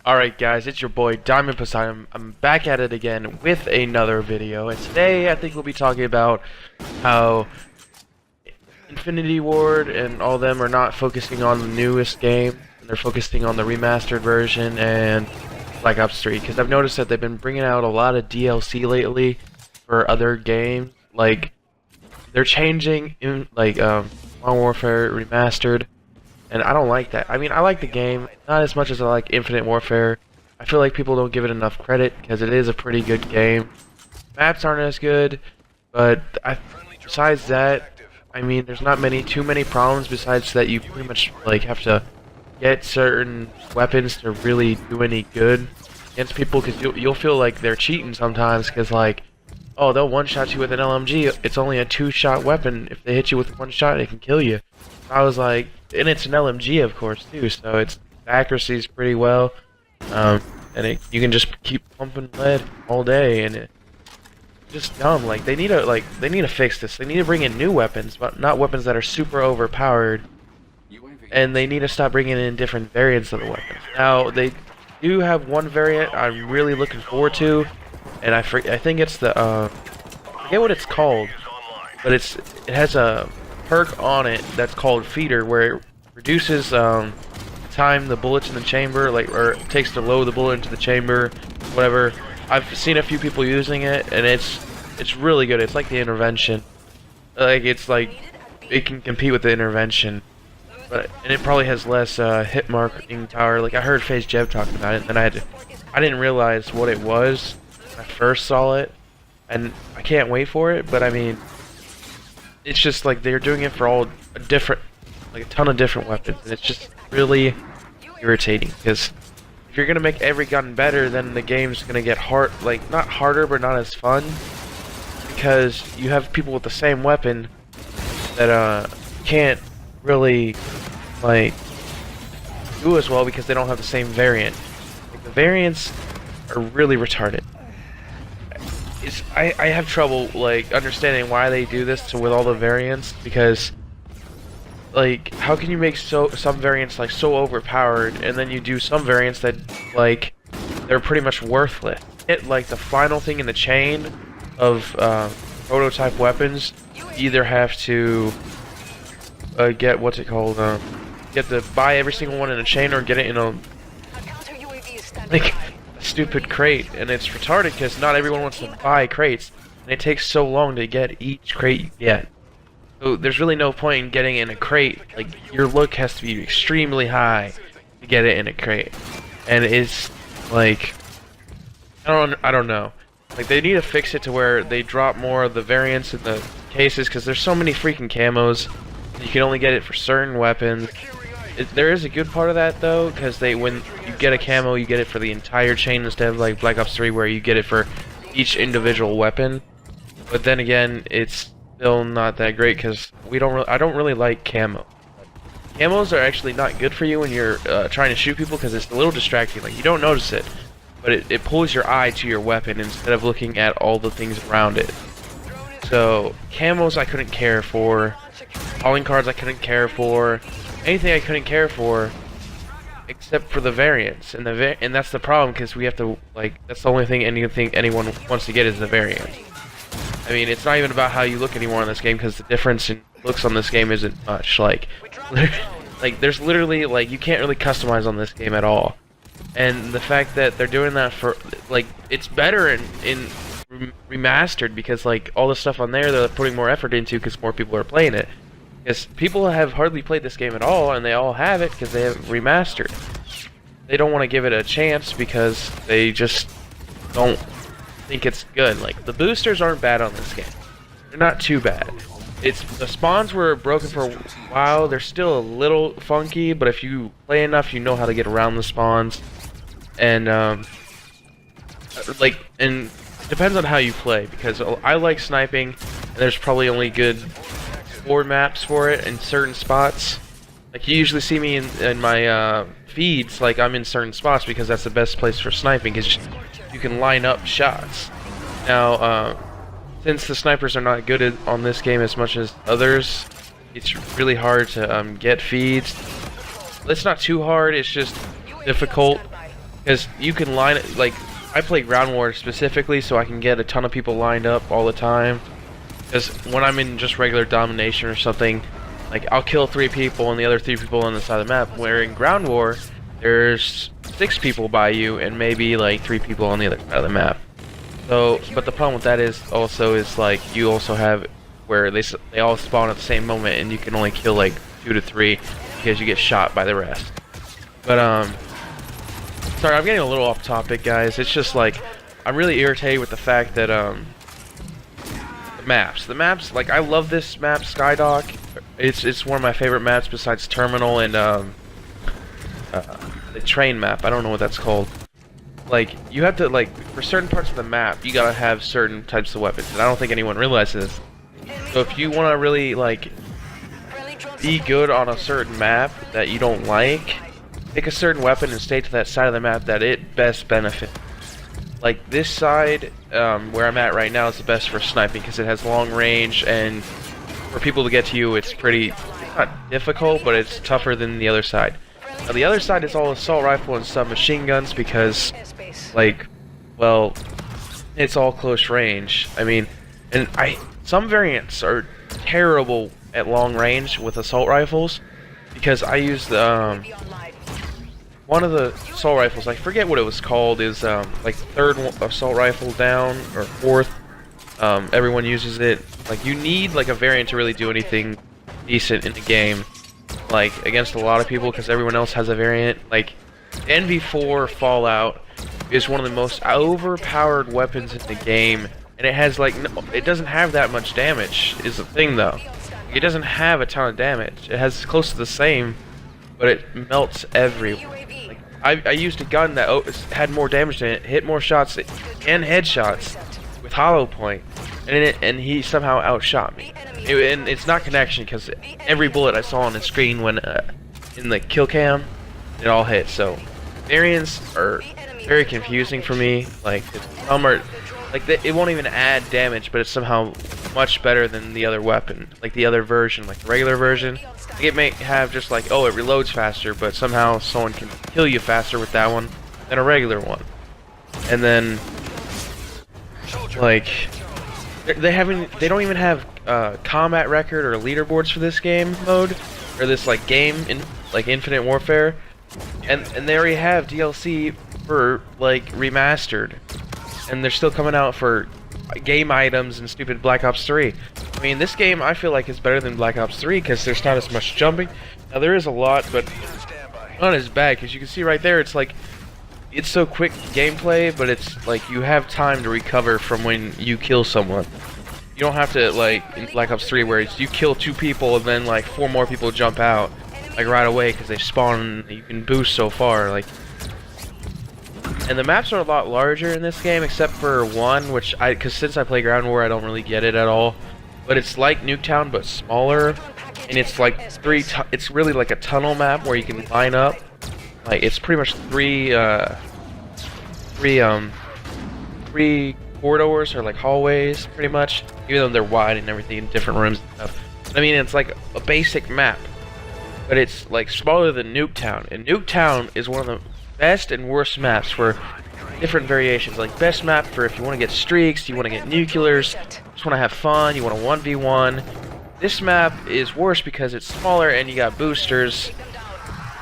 Alright guys, it's your boy Diamond Poseidon. I'm back at it again with another video, and today I think we'll be talking about how Infinity Ward and all them are not focusing on the newest game, and they're focusing on the remastered version and Black Ops 3, because I've noticed that they've been bringing out a lot of DLC lately for other games. Like, they're changing in, like, Modern Warfare Remastered. And I don't like that. I mean, I like the game, not as much as I like Infinite Warfare. I feel like people don't give it enough credit, because it is a pretty good game. Maps aren't as good, but besides that, I mean, there's not too many problems besides that you pretty much, like, have to get certain weapons to really do any good against people, because you'll feel like they're cheating sometimes, because, like, oh, they'll one-shot you with an LMG, it's only a two-shot weapon. If they hit you with one shot, it can kill you. I was like, and it's an LMG, of course, too, so the accuracy's pretty well, and you can just keep pumping lead all day, and it's just dumb. Like, they need to fix this. They need to bring in new weapons, but not weapons that are super overpowered, and they need to stop bringing in different variants of the weapons. Now, they do have one variant I'm really looking forward to, and I think it's the, I forget what it's called, but it has a perk on it that's called Feeder, where it reduces time the bullets in the chamber, or it takes to load the bullet into the chamber, whatever. I've seen a few people using it, and it's really good. It's like the intervention, it's like it can compete with the intervention, and it probably has less hit marking power. Like, I heard FaZe talking about it, and I didn't realize what it was when I first saw it, and I can't wait for it. But I mean, it's just like they're doing it for all a ton of different weapons, and it's just really irritating, because if you're gonna make every gun better, then the game's gonna get not harder, but not as fun, because you have people with the same weapon that can't really do as well because they don't have the same variant. Like, the variants are really retarded. I have trouble understanding why they do this with all the variants, because how can you make some variants so overpowered, and then you do some variants that they're pretty much worthless. The final thing in the chain of prototype weapons, you either have to get get to buy every single one in a chain, or get it in a stupid crate, and it's retarded because not everyone wants to buy crates, and it takes so long to get each crate you get. So there's really no point in getting in a crate. Your look has to be extremely high to get it in a crate, and it's I don't know. They need to fix it to where they drop more of the variants in the cases, because there's so many freaking camos. You can only get it for certain weapons. There is a good part of that, though, because when you get a camo, you get it for the entire chain instead of like Black Ops 3, where you get it for each individual weapon. But then again, it's still not that great, because I don't really like camo. Camos are actually not good for you when you're trying to shoot people, because it's a little distracting. You don't notice it, but it pulls your eye to your weapon instead of looking at all the things around it. So camos I couldn't care for, calling cards I couldn't care for. Anything I couldn't care for, except for the variants, and that's the problem, because we have to that's the only thing anyone wants to get is the variant. I mean, it's not even about how you look anymore in this game, because the difference in looks on this game isn't much. There's literally you can't really customize on this game at all, and the fact that they're doing that for it's better in remastered, because all the stuff on there they're putting more effort into, because more people are playing it. Because people have hardly played this game at all, and they all have it because they have remastered. They don't want to give it a chance because they just don't think it's good. The boosters aren't bad on this game. They're not too bad. The spawns were broken for a while. They're still a little funky, but if you play enough, you know how to get around the spawns. And and it depends on how you play, because I like sniping, and there's probably only good 4 maps for it in certain spots. You usually see me in my feeds, I'm in certain spots, because that's the best place for sniping, because you can line up shots. Now, since the snipers are not good on this game as much as others, it's really hard to get feeds. It's not too hard, it's just difficult. because you can line it, like, I play Ground War specifically so I can get a ton of people lined up all the time. Because when I'm in just regular domination or something, like, I'll kill 3 people and the other 3 people on the side of the map. Where in Ground War, there's 6 people by you and maybe like 3 people on the other side of the map. So, but the problem with that is also like you also have where they all spawn at the same moment and you can only kill like 2 to 3 because you get shot by the rest. But sorry, I'm getting a little off topic, guys. It's just like I'm really irritated with the fact that the maps, like, I love this map, Skydock. It's one of my favorite maps besides Terminal and the train map. I don't know what that's called. Like, you have to, like, for certain parts of the map, you gotta have certain types of weapons, and I don't think anyone realizes. So if you want to really, like, be good on a certain map that you don't like, pick a certain weapon and stay to that side of the map that it best benefits. Like, this side, where I'm at right now, is the best for sniping because it has long range, and for people to get to you, it's not difficult, but it's tougher than the other side. Now, the other side is all assault rifle and submachine guns because, like, well, it's all close range. I mean, and some variants are terrible at long range with assault rifles because I used one of the assault rifles, I forget what it was called, is like third assault rifle down or fourth. Everyone uses it. Like, you need like a variant to really do anything decent in the game, like against a lot of people, because everyone else has a variant. Like, NV4 Fallout is one of the most overpowered weapons in the game, and it has like it doesn't have that much damage. Is the thing though. It doesn't have a ton of damage. It has close to the same, but it melts everywhere. Like, I used a gun that had more damage than it, hit more shots and headshots with hollow point, and he somehow outshot me. And it's not connection because every bullet I saw on the screen when in the kill cam, it all hit. So variants are very confusing for me. Like, some are like it won't even add damage, but it's somehow much better than the other weapon, like the other version, like the regular version. Like, it may have just like, oh, it reloads faster, but somehow someone can kill you faster with that one than a regular one. And then, like, they don't even have combat record or leaderboards for this game mode, or this like game in like Infinite Warfare, and they already have DLC for like Remastered, and they're still coming out for game items and stupid Black Ops 3. I mean, this game I feel like is better than Black Ops 3 because there's not as much jumping. Now, there is a lot, but not as bad, because you can see right there, it's like, it's so quick gameplay, but it's like you have time to recover from when you kill someone. You don't have to, like in Black Ops 3, where you kill 2 people and then like 4 more people jump out like right away because they spawn and you can boost so far. Like, and the maps are a lot larger in this game, except for one, which because since I play Ground War, I don't really get it at all. But it's like Nuketown, but smaller, and it's like it's really like a tunnel map where you can line up. Like, it's pretty much three corridors or like hallways, pretty much. Even though they're wide and everything, in different rooms and stuff. I mean, it's like a basic map, but it's like smaller than Nuketown. And Nuketown is one of the best and worst maps for different variations. Like, best map for if you want to get streaks, you want to get nuclears, just want to have fun, you want to 1v1. This map is worse because it's smaller and you got boosters,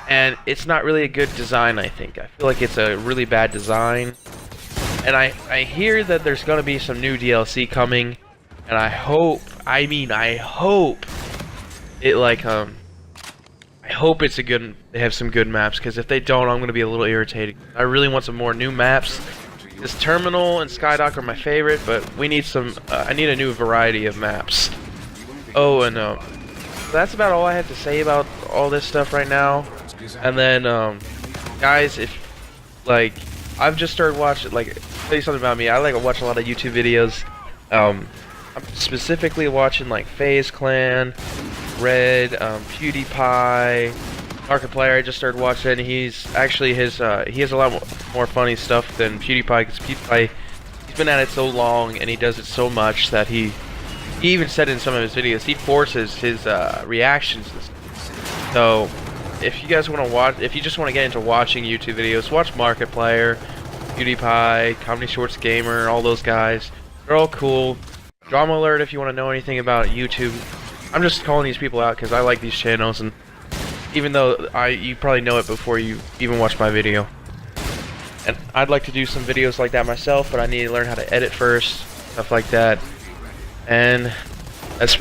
and it's not really a good design, I think. I feel like it's a really bad design. And I hear that there's going to be some new DLC coming, and I hope it like I hope it's they have some good maps, because if they don't, I'm going to be a little irritated. I really want some more new maps. This Terminal and Skydock are my favorite, but we need some, I need a new variety of maps. Oh, and that's about all I have to say about all this stuff right now. And then, guys, if, like, I've just started watching, like, tell you something about me, I like to watch a lot of YouTube videos. I'm specifically watching, like, FaZe Clan, Red, PewDiePie, Markiplier. I just started watching. He's actually he has a lot more funny stuff than PewDiePie, because PewDiePie, he's been at it so long and he does it so much that he even said in some of his videos he forces his reactions. So if you guys want to watch, if you just want to get into watching YouTube videos, watch Markiplier, PewDiePie, Comedy Shorts Gamer, all those guys. They're all cool. Drama Alert if you want to know anything about YouTube. I'm just calling these people out because I like these channels, and even though you probably know it before you even watch my video. And I'd like to do some videos like that myself, but I need to learn how to edit first, stuff like that. And that's